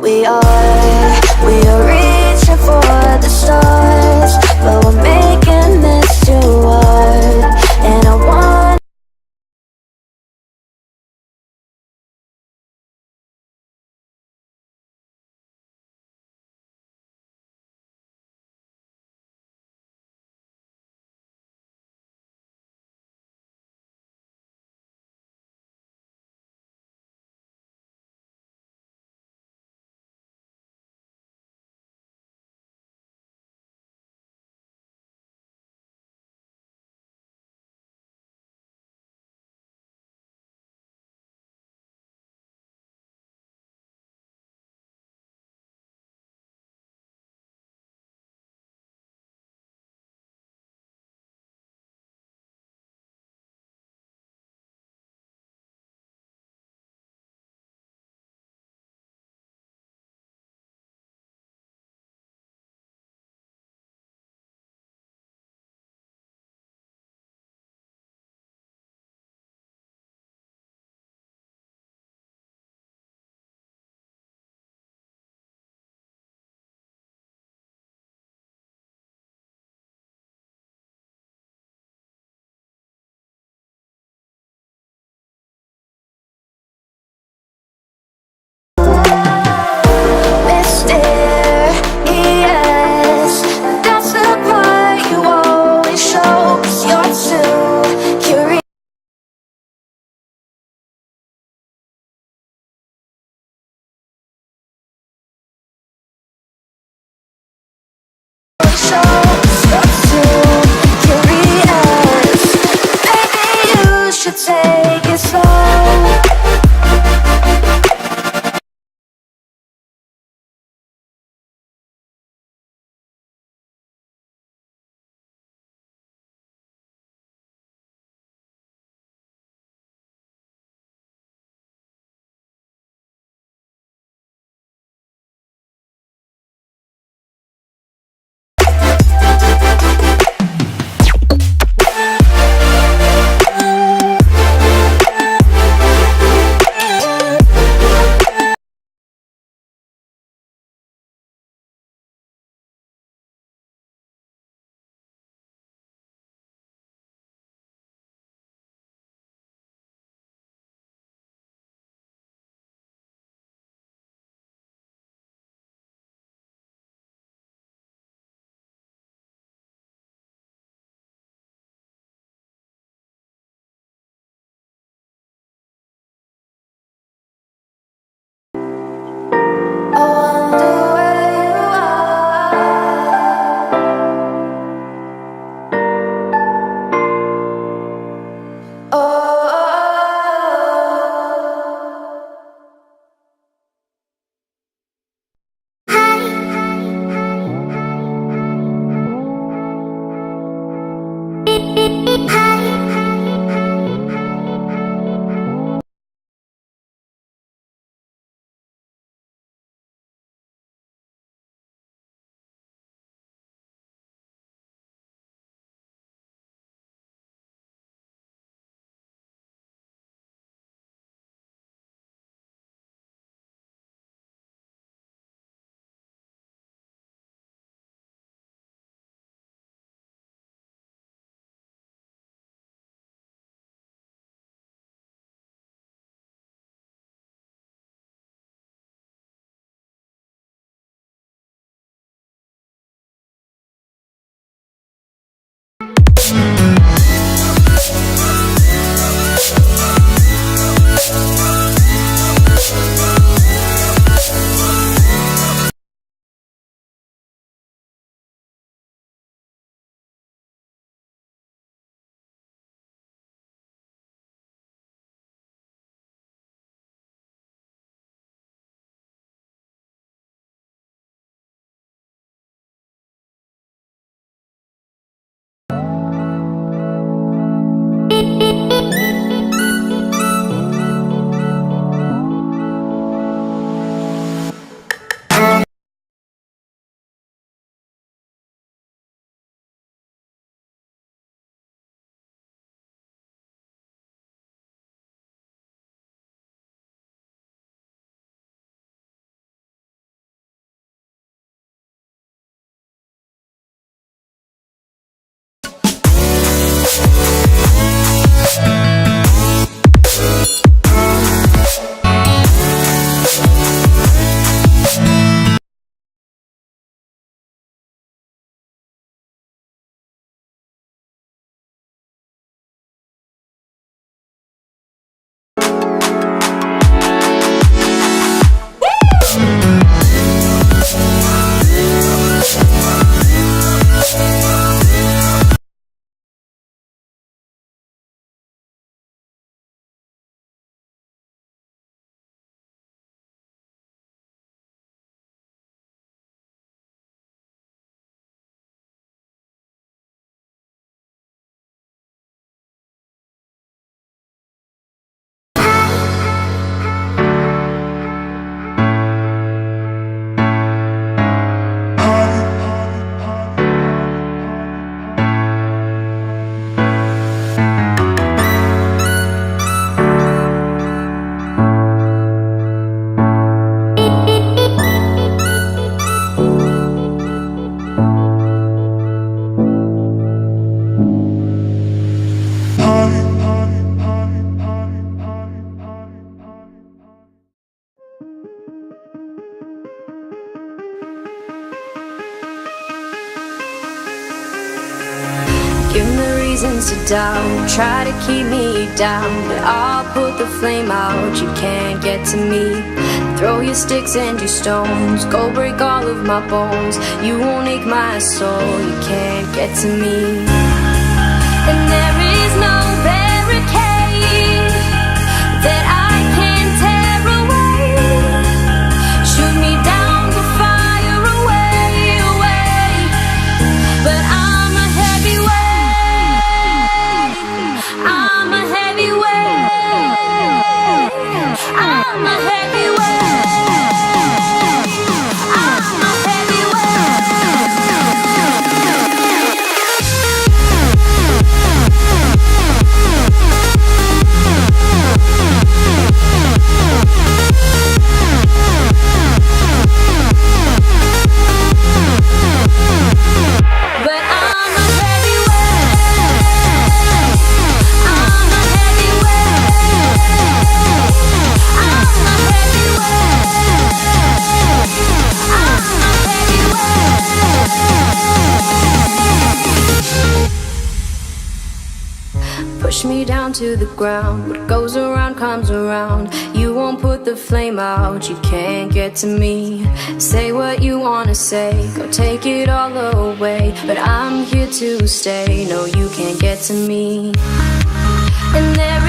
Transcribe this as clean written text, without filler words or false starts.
We are reaching for the stars, but we're making this too hard. And I want should take it slow. Give me reasons to doubt, try to keep me down, but I'll put the flame out, you can't get to me. Throw your sticks and your stones, go break all of my bones. You won't ache my soul, you can't get to me. And there is no barricade that I can tear away. Shoot me down, but fire away, away. But I'm a heavyweight, I'm a heavyweight, I'm a heavyweight. Push me down to the ground, what goes around comes around. You won't put the flame out, you can't get to me. Say what you wanna say, go take it all away, but I'm here to stay, no you can't get to me. And there